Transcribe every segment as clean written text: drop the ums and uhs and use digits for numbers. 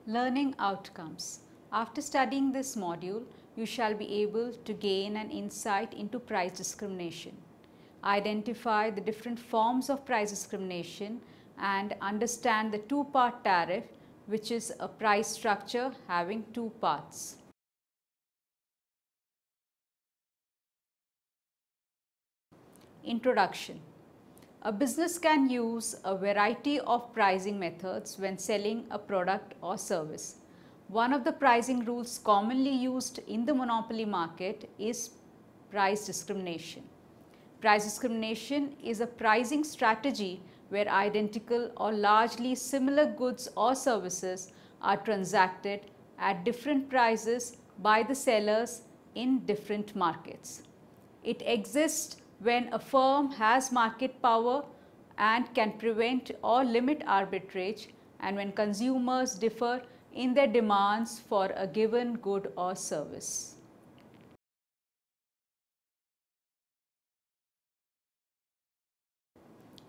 Learning outcomes. After studying this module, you shall be able to gain an insight into price discrimination, identify the different forms of price discrimination, and understand the two-part tariff, which is a price structure having two parts. Introduction. A business can use a variety of pricing methods when selling a product or service. One of the pricing rules commonly used in the monopoly market is price discrimination. Price discrimination is a pricing strategy where identical or largely similar goods or services are transacted at different prices by the sellers in different markets. It exists when a firm has market power and can prevent or limit arbitrage, and when consumers differ in their demands for a given good or service.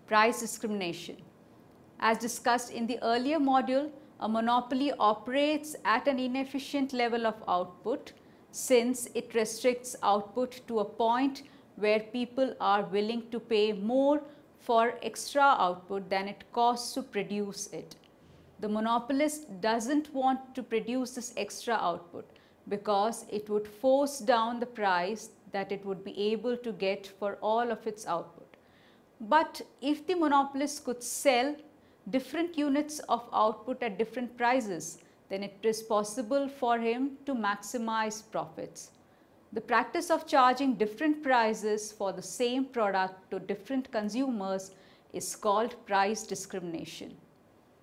Price discrimination. As discussed in the earlier module, a monopoly operates at an inefficient level of output since it restricts output to a point where people are willing to pay more for extra output than it costs to produce it. The monopolist doesn't want to produce this extra output because it would force down the price that it would be able to get for all of its output. But if the monopolist could sell different units of output at different prices, then it is possible for him to maximize profits. The practice of charging different prices for the same product to different consumers is called price discrimination.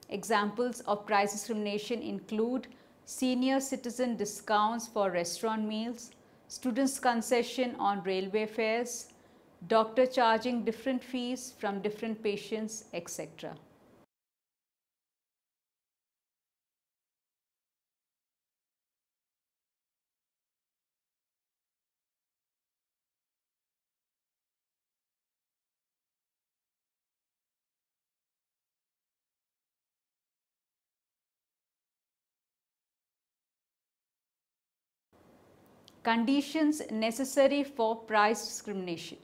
Examples of price discrimination include senior citizen discounts for restaurant meals, students' concession on railway fares, doctor charging different fees from different patients, etc. Conditions necessary for price discrimination.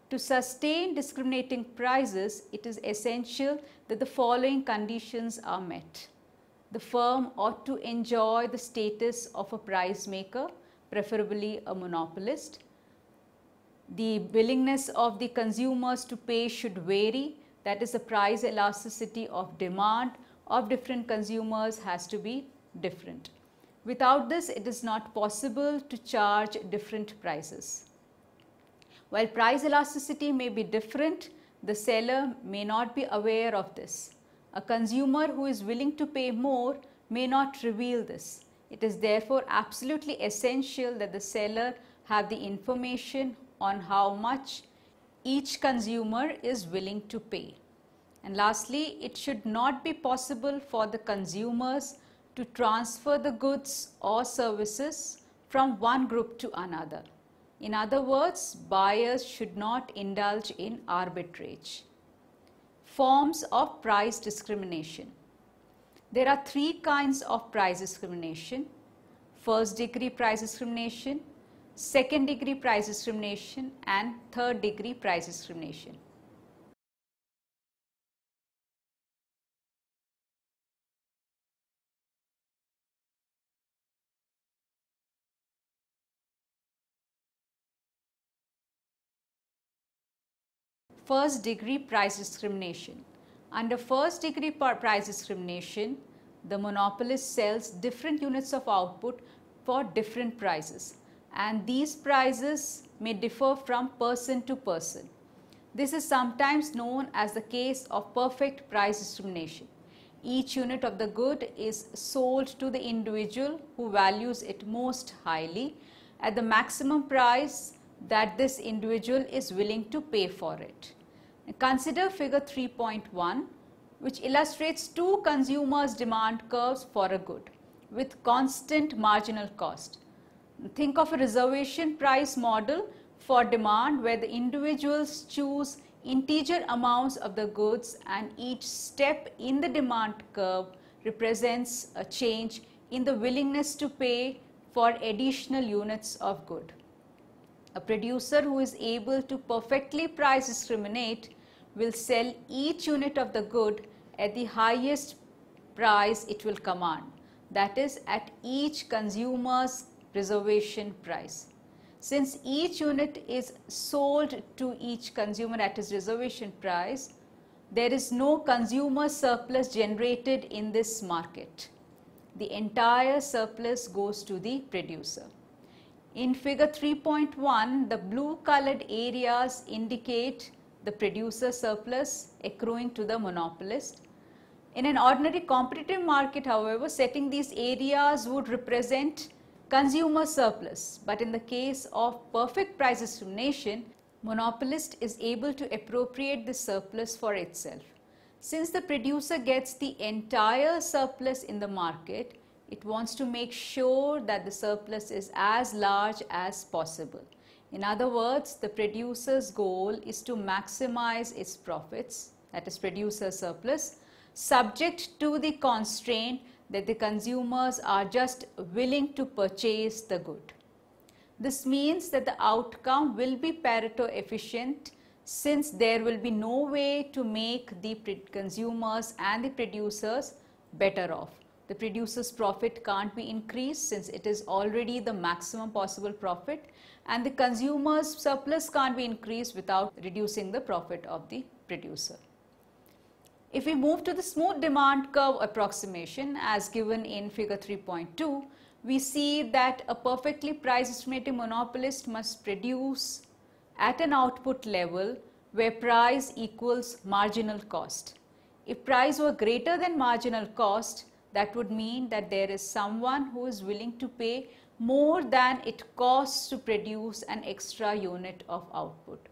To sustain discriminating prices, it is essential that the following conditions are met. The firm ought to enjoy the status of a price maker, preferably a monopolist. The willingness of the consumers to pay should vary, that is, the price elasticity of demand of different consumers has to be different. Without this, it is not possible to charge different prices. While price elasticity may be different, the seller may not be aware of this. A consumer who is willing to pay more may not reveal this. It is therefore absolutely essential that the seller have the information on how much each consumer is willing to pay. And lastly, it should not be possible for the consumers to transfer the goods or services from one group to another. In other words, buyers should not indulge in arbitrage. Forms of price discrimination. There are three kinds of price discrimination: first degree price discrimination, second degree price discrimination, and third degree price discrimination. First degree price discrimination. Under first degree price discrimination, the monopolist sells different units of output for different prices, and these prices may differ from person to person. This is sometimes known as the case of perfect price discrimination. Each unit of the good is sold to the individual who values it most highly at the maximum price that this individual is willing to pay for it. Consider figure 3.1, which illustrates two consumers' demand curves for a good with constant marginal cost. Think of a reservation price model for demand where the individuals choose integer amounts of the goods, and each step in the demand curve represents a change in the willingness to pay for additional units of good. A producer who is able to perfectly price discriminate will sell each unit of the good at the highest price it will command, that is, at each consumer's reservation price. Since each unit is sold to each consumer at his reservation price, there is no consumer surplus generated in this market. The entire surplus goes to the producer. In figure 3.1, the blue colored areas indicate the producer surplus accruing to the monopolist. In an ordinary competitive market, however, setting these areas would represent consumer surplus, but in the case of perfect price discrimination, monopolist is able to appropriate the surplus for itself. Since the producer gets the entire surplus in the market, it wants to make sure that the surplus is as large as possible. In other words, the producer's goal is to maximize its profits, that is producer surplus, subject to the constraint that the consumers are just willing to purchase the good. This means that the outcome will be Pareto efficient, since there will be no way to make the consumers and the producers better off. The producer's profit can't be increased since it is already the maximum possible profit, and the consumer's surplus can't be increased without reducing the profit of the producer. If we move to the smooth demand curve approximation as given in figure 3.2, we see that a perfectly price discriminating monopolist must produce at an output level where price equals marginal cost. If price were greater than marginal cost, that would mean that there is someone who is willing to pay more than it costs to produce an extra unit of output.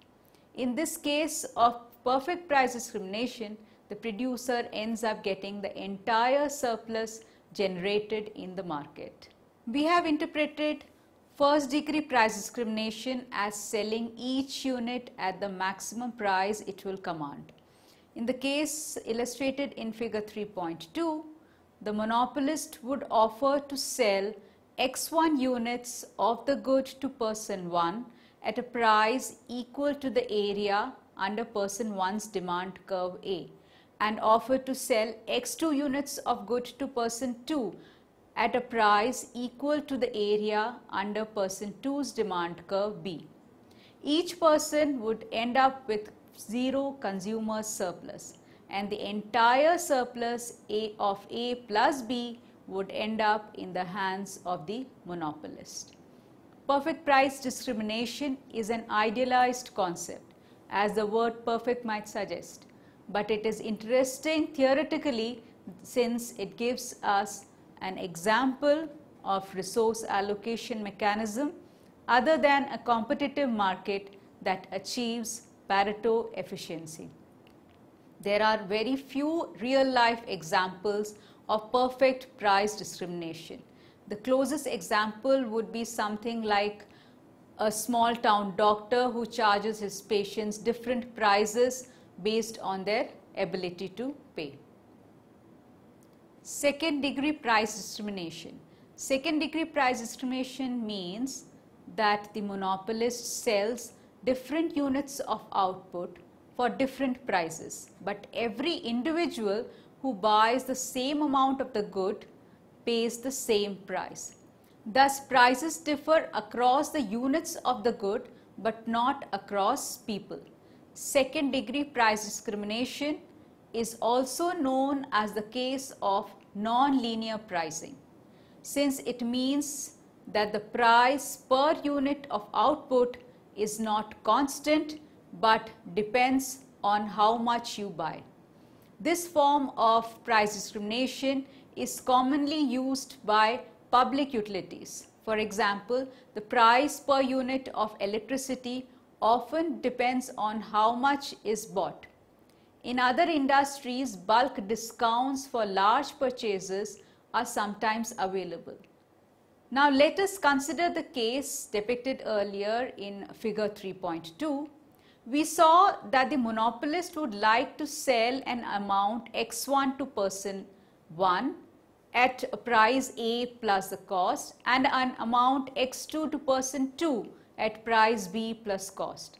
In this case of perfect price discrimination, the producer ends up getting the entire surplus generated in the market. We have interpreted first degree price discrimination as selling each unit at the maximum price it will command. In the case illustrated in figure 3.2, the monopolist would offer to sell X1 units of the good to person 1 at a price equal to the area under person 1's demand curve A, and offer to sell X2 units of good to person 2 at a price equal to the area under person 2's demand curve B. Each person would end up with zero consumer surplus, and the entire surplus of A plus B would end up in the hands of the monopolist. Perfect price discrimination is an idealized concept, as the word perfect might suggest, but it is interesting theoretically since it gives us an example of resource allocation mechanism other than a competitive market that achieves Pareto efficiency. There are very few real-life examples of perfect price discrimination. The closest example would be something like a small town doctor who charges his patients different prices based on their ability to pay. Second degree price discrimination. Second degree price discrimination means that the monopolist sells different units of output for different prices, but every individual who buys the same amount of the good pays the same price. Thus, prices differ across the units of the good but not across people. Second degree price discrimination is also known as the case of non-linear pricing, since it means that the price per unit of output is not constant but depends on how much you buy. This form of price discrimination is commonly used by public utilities. For example, the price per unit of electricity often depends on how much is bought. In other industries, bulk discounts for large purchases are sometimes available. Now let us consider the case depicted earlier in figure 3.2. We saw that the monopolist would like to sell an amount X1 to person 1 at price A plus the cost and an amount x2 to person 2 at price B plus cost.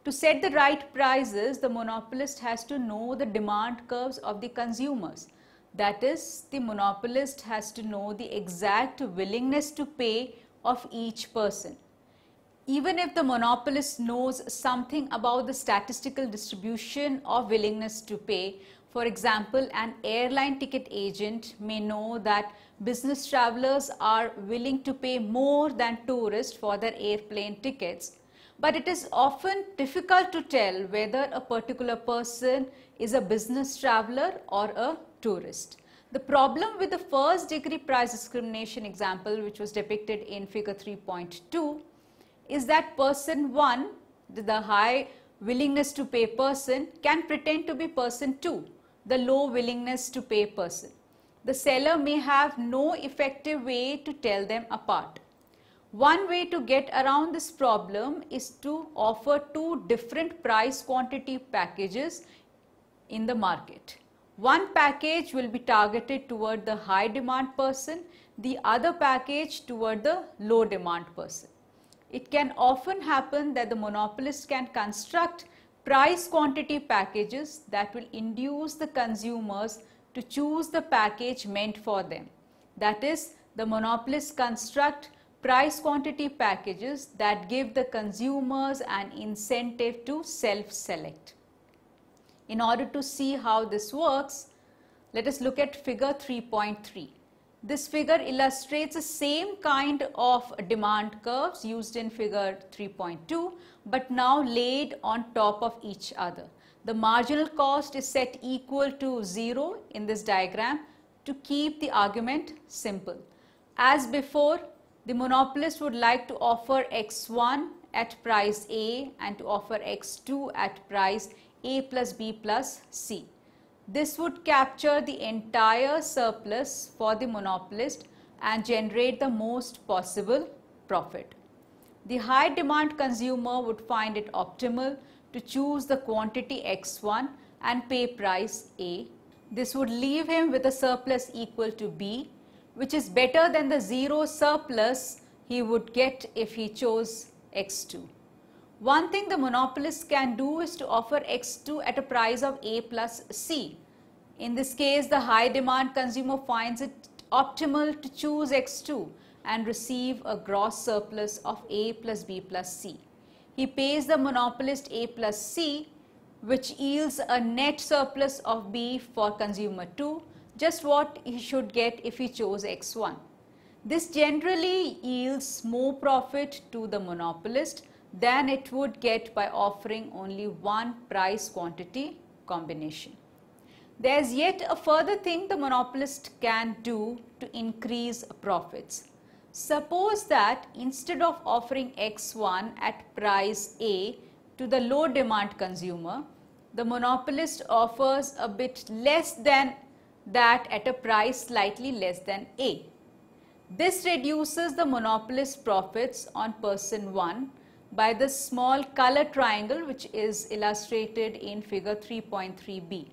To set the right prices, the monopolist has to know the demand curves of the consumers. That is, the monopolist has to know the exact willingness to pay of each person. Even if the monopolist knows something about the statistical distribution of willingness to pay, for example, an airline ticket agent may know that business travelers are willing to pay more than tourists for their airplane tickets, but it is often difficult to tell whether a particular person is a business traveler or a tourist. The problem with the first degree price discrimination example, which was depicted in figure 3.2, is that person 1, the high willingness to pay person, can pretend to be person 2, the low willingness to pay person. The seller may have no effective way to tell them apart. One way to get around this problem is to offer two different price quantity packages in the market. One package will be targeted toward the high demand person, the other package toward the low demand person. It can often happen that the monopolist can construct price quantity packages that will induce the consumers to choose the package meant for them. That is, the monopolists construct price quantity packages that give the consumers an incentive to self-select. In order to see how this works, let us look at figure 3.3. This figure illustrates the same kind of demand curves used in figure 3.2, but now laid on top of each other. The marginal cost is set equal to 0 in this diagram to keep the argument simple. As before, the monopolist would like to offer x1 at price A and to offer x2 at price A plus B plus C. This would capture the entire surplus for the monopolist and generate the most possible profit. The high demand consumer would find it optimal to choose the quantity x1 and pay price A. This would leave him with a surplus equal to B, which is better than the zero surplus he would get if he chose x2. One thing the monopolist can do is to offer x2 at a price of A plus C. In this case, the high demand consumer finds it optimal to choose x2 and receive a gross surplus of A plus B plus C. He pays the monopolist A plus C, which yields a net surplus of B for consumer 2, just what he should get if he chose x1. This generally yields more profit to the monopolist than it would get by offering only one price quantity combination. There is yet a further thing the monopolist can do to increase profits. Suppose that instead of offering x1 at price A to the low demand consumer, the monopolist offers a bit less than that at a price slightly less than A. This reduces the monopolist's profits on person 1 by the small color triangle which is illustrated in figure 3.3b.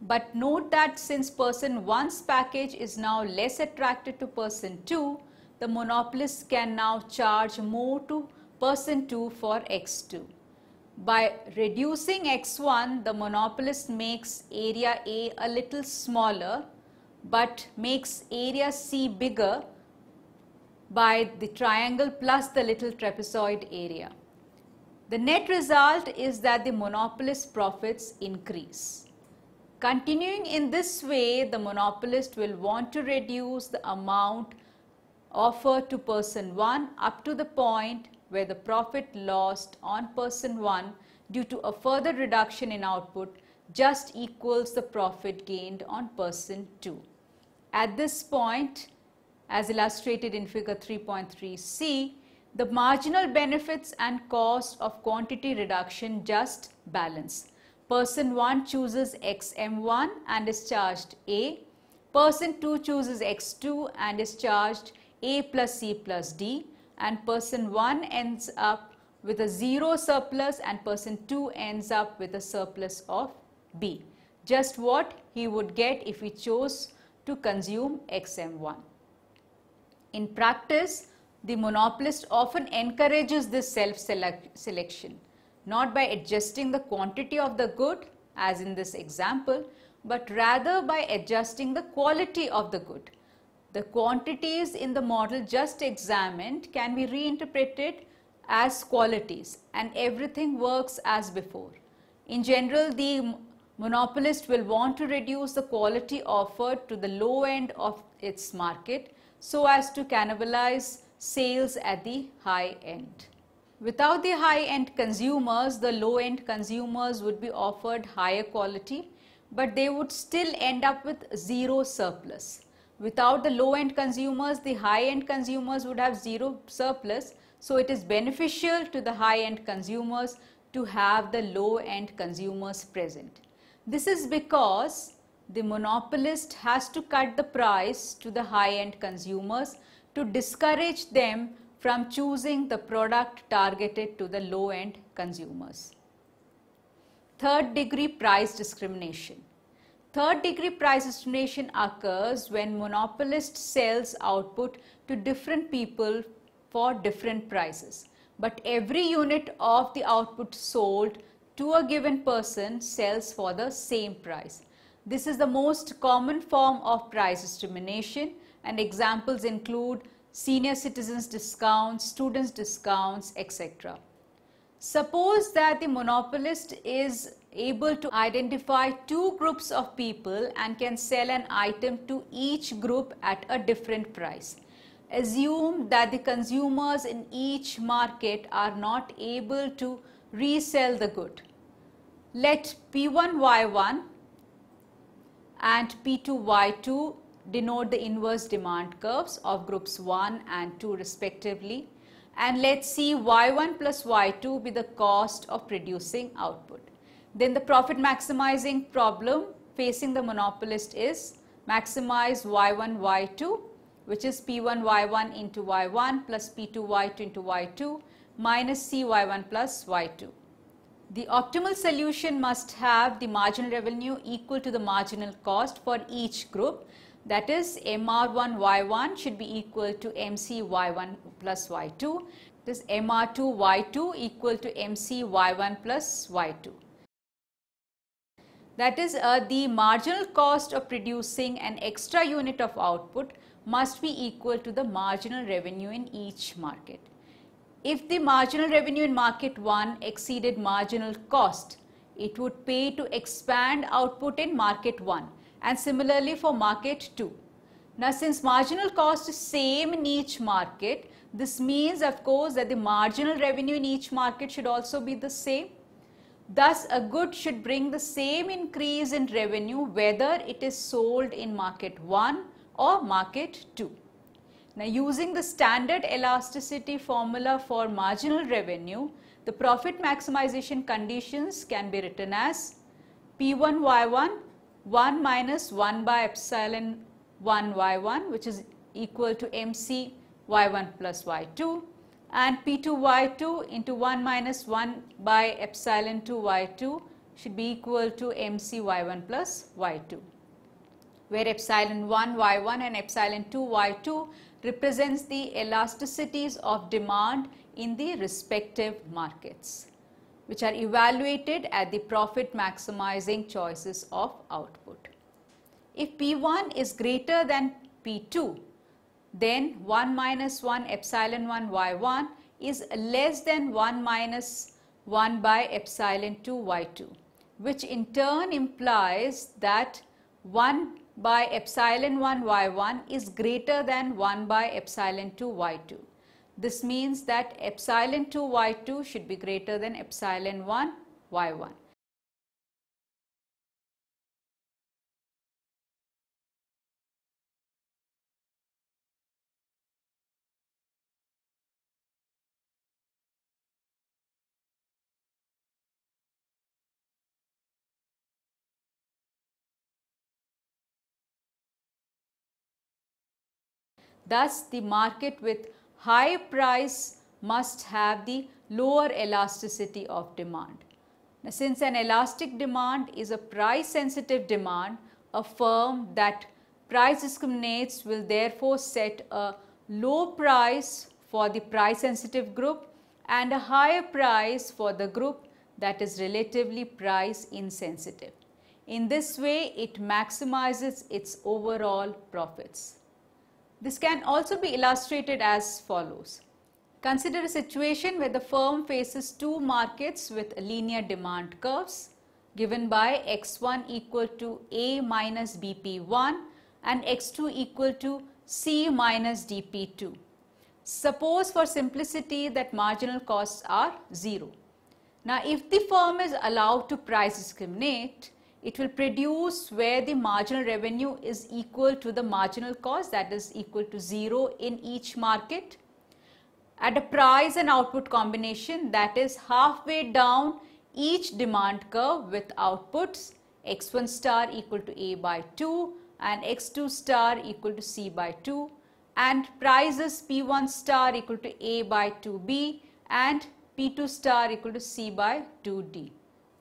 But note that since person 1's package is now less attractive to person 2, the monopolist can now charge more to person 2 for x2. By reducing x1, the monopolist makes area A a little smaller but makes area C bigger by the triangle plus the little trapezoid area. The net result is that the monopolist's profits increase. Continuing in this way, the monopolist will want to reduce the amount offered to person 1 up to the point where the profit lost on person 1 due to a further reduction in output just equals the profit gained on person 2. At this point, as illustrated in figure 3.3c, the marginal benefits and cost of quantity reduction just balance. Person 1 chooses xm1 and is charged A. Person 2 chooses x2 and is charged A plus C plus D. And person 1 ends up with a zero surplus and person 2 ends up with a surplus of B. Just what he would get if he chose to consume XM1. In practice, the monopolist often encourages this self-selection, not by adjusting the quantity of the good, as in this example, but rather by adjusting the quality of the good. The quantities in the model just examined can be reinterpreted as qualities, and everything works as before. In general, the monopolist will want to reduce the quality offered to the low end of its market so as to cannibalize sales at the high end. Without the high end consumers, the low end consumers would be offered higher quality, but they would still end up with zero surplus. Without the low end consumers, the high end consumers would have zero surplus, so it is beneficial to the high end consumers to have the low end consumers present. This is because the monopolist has to cut the price to the high-end consumers to discourage them from choosing the product targeted to the low-end consumers. Third-degree price discrimination. Third-degree price discrimination occurs when monopolist sells output to different people for different prices, but every unit of the output sold to a given person sells for the same price. This is the most common form of price discrimination, and examples include senior citizens discounts, students discounts, etc. Suppose that the monopolist is able to identify two groups of people and can sell an item to each group at a different price. Assume that the consumers in each market are not able to resell the good. Let P1Y1 and P2Y2 denote the inverse demand curves of groups 1 and 2 respectively, and let Y1 plus Y2 be the cost of producing output. Then the profit maximizing problem facing the monopolist is maximize Y1 Y2, which is P1 Y1 into Y1 plus P2 Y2 into Y2 minus CY1 plus Y2. The optimal solution must have the marginal revenue equal to the marginal cost for each group. That is, MR1Y1 should be equal to MCY1 plus Y2. This MR2Y2 equal to MCY1 plus Y2. That is, the marginal cost of producing an extra unit of output must be equal to the marginal revenue in each market. If the marginal revenue in market 1 exceeded marginal cost, it would pay to expand output in market 1, and similarly for market 2. Now, since marginal cost is same in each market, this means of course that the marginal revenue in each market should also be the same. Thus, a good should bring the same increase in revenue whether it is sold in market 1 or market 2. Now, using the standard elasticity formula for marginal revenue, the profit maximization conditions can be written as P1Y1 1 minus 1 by epsilon 1 Y1, which is equal to MC Y1 plus Y2, and P2Y2 into 1 minus 1 by epsilon 2 Y2 should be equal to MC Y1 plus Y2, where epsilon 1 Y1 and epsilon 2 Y2 represents the elasticities of demand in the respective markets, which are evaluated at the profit maximizing choices of output. If P1 is greater than P2, then 1 minus 1 epsilon 1 Y1 is less than 1 minus 1 by epsilon 2 Y2, which in turn implies that 1 by epsilon 1 Y1 is greater than 1 by epsilon 2 Y2. This means that epsilon 2 Y2 should be greater than epsilon 1 Y1. Thus, the market with high price must have the lower elasticity of demand. Now, since an elastic demand is a price sensitive demand, a firm that price discriminates will therefore set a low price for the price sensitive group and a higher price for the group that is relatively price insensitive. In this way, it maximizes its overall profits. This can also be illustrated as follows. Consider a situation where the firm faces two markets with linear demand curves given by x1 equal to A minus BP1 and x2 equal to C minus DP2. Suppose for simplicity that marginal costs are 0. Now, if the firm is allowed to price discriminate, it will produce where the marginal revenue is equal to the marginal cost, that is equal to 0 in each market, at a price and output combination that is halfway down each demand curve with outputs x1 star equal to A by 2 and x2 star equal to C by 2 and prices P1 star equal to A by 2B and P2 star equal to C by 2D.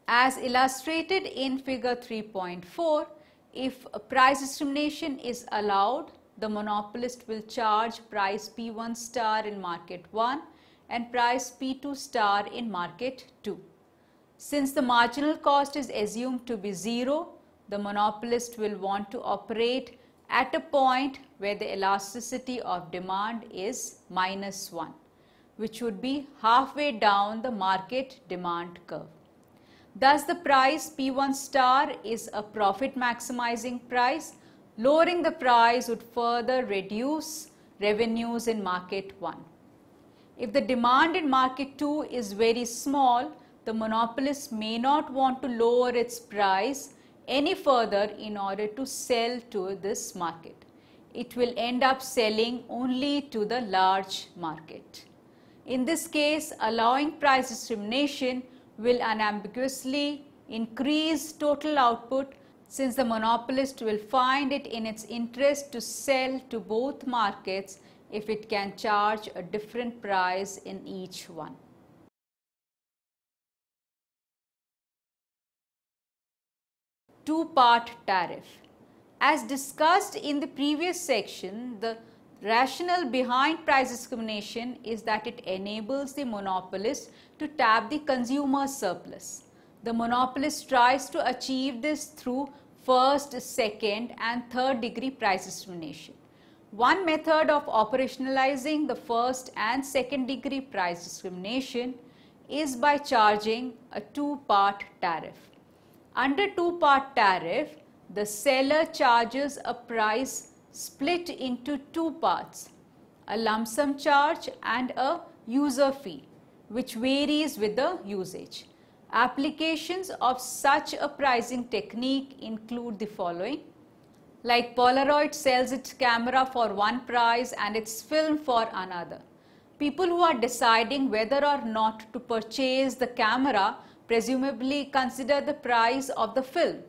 As illustrated in figure 3.4, if a price discrimination is allowed, the monopolist will charge price P1 star in market 1 and price P2 star in market 2. Since the marginal cost is assumed to be 0, the monopolist will want to operate at a point where the elasticity of demand is -1, which would be halfway down the market demand curve. Thus, the price P1 star is a profit maximizing price. Lowering the price would further reduce revenues in market 1. If the demand in market 2 is very small, the monopolist may not want to lower its price any further in order to sell to this market. It will end up selling only to the large market. In this case, allowing price discrimination will unambiguously increase total output, since the monopolist will find it in its interest to sell to both markets if it can charge a different price in each one. Two-part tariff. As discussed in the previous section, the rationale behind price discrimination is that it enables the monopolist to tap the consumer surplus. The monopolist tries to achieve this through first, second and third degree price discrimination. One method of operationalizing the first and second degree price discrimination is by charging a two-part tariff. Under two-part tariff, the seller charges a price split into two parts, a lump sum charge and a user fee, which varies with the usage. Applications of such a pricing technique include the following. Like Polaroid sells its camera for one price and its film for another. People who are deciding whether or not to purchase the camera presumably consider the price of the film.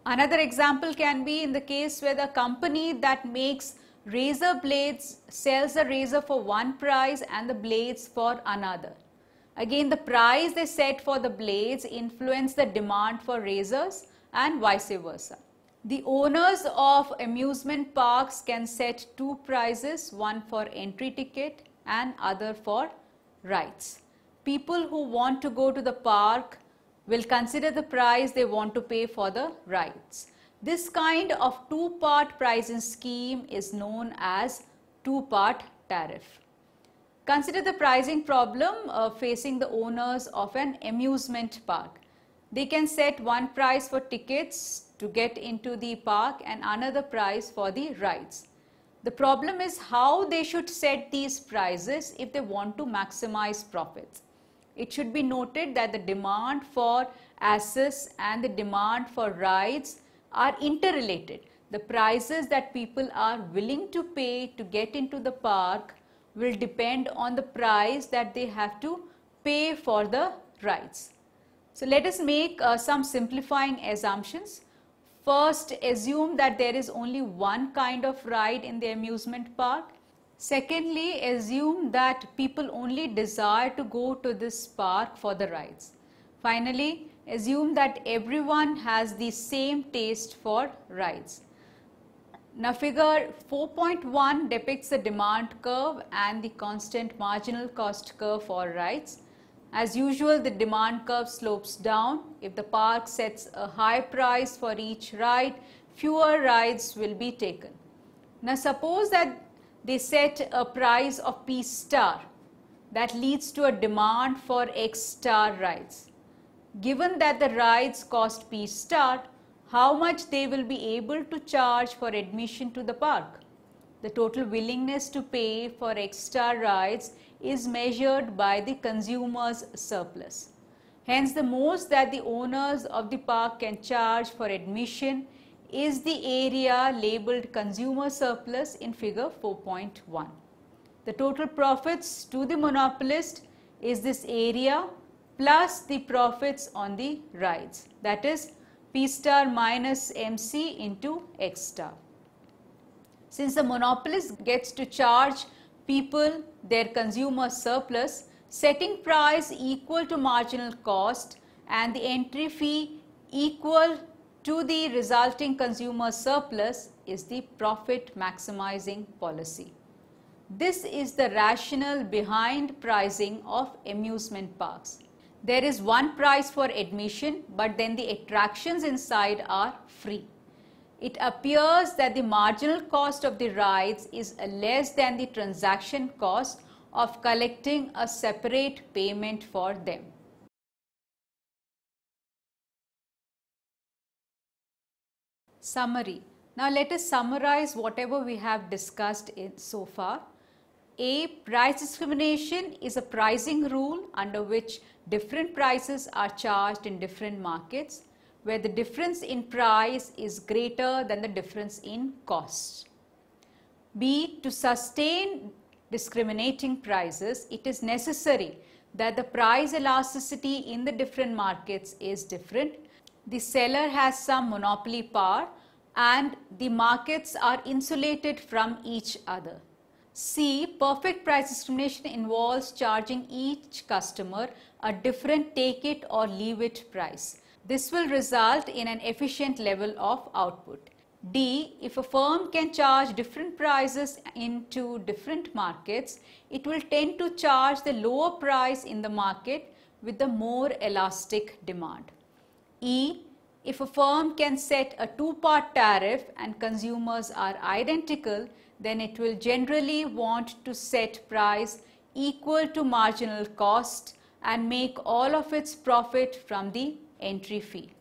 Another example can be in the case where the company that makes razor blades sells a razor for one price and the blades for another. Again, the price they set for the blades influence the demand for razors and vice versa. The owners of amusement parks can set two prices, one for entry ticket and other for rides. People who want to go to the park will consider the price they want to pay for the rides. This kind of two-part pricing scheme is known as two-part tariff. Consider the pricing problem facing the owners of an amusement park. They can set one price for tickets to get into the park and another price for the rides. The problem is how they should set these prices if they want to maximize profits. It should be noted that the demand for access and the demand for rides are interrelated. The prices that people are willing to pay to get into the park will depend on the price that they have to pay for the rides. So let us make some simplifying assumptions. First, assume that there is only one kind of ride in the amusement park. Secondly, assume that people only desire to go to this park for the rides. Finally, assume that everyone has the same taste for rides. Now figure 4.1 depicts the demand curve and the constant marginal cost curve for rides. As usual, the demand curve slopes down. If the park sets a high price for each ride, fewer rides will be taken. Now suppose that they set a price of P star that leads to a demand for X star rides. Given that the rides cost P star, how much they will be able to charge for admission to the park? The total willingness to pay for X star rides is measured by the consumer's surplus. Hence, the most that the owners of the park can charge for admission is the area labeled consumer surplus in figure 4.1. The total profits to the monopolist is this area plus the profits on the rides, that is P star minus MC into X star. Since the monopolist gets to charge people their consumer surplus, setting price equal to marginal cost and the entry fee equal to the resulting consumer surplus is the profit maximizing policy. This is the rationale behind pricing of amusement parks. There is one price for admission, but then the attractions inside are free. It appears that the marginal cost of the rides is less than the transaction cost of collecting a separate payment for them. Summary. Now let us summarize whatever we have discussed so far. A. Price discrimination is a pricing rule under which different prices are charged in different markets, where the difference in price is greater than the difference in costs. B. To sustain discriminating prices, it is necessary that the price elasticity in the different markets is different. The seller has some monopoly power and the markets are insulated from each other. C. Perfect price discrimination involves charging each customer a different take it or leave it price. This will result in an efficient level of output. D. If a firm can charge different prices into different markets, it will tend to charge the lower price in the market with the more elastic demand. E. If a firm can set a two-part tariff and consumers are identical, then it will generally want to set price equal to marginal cost and make all of its profit from the entry fee.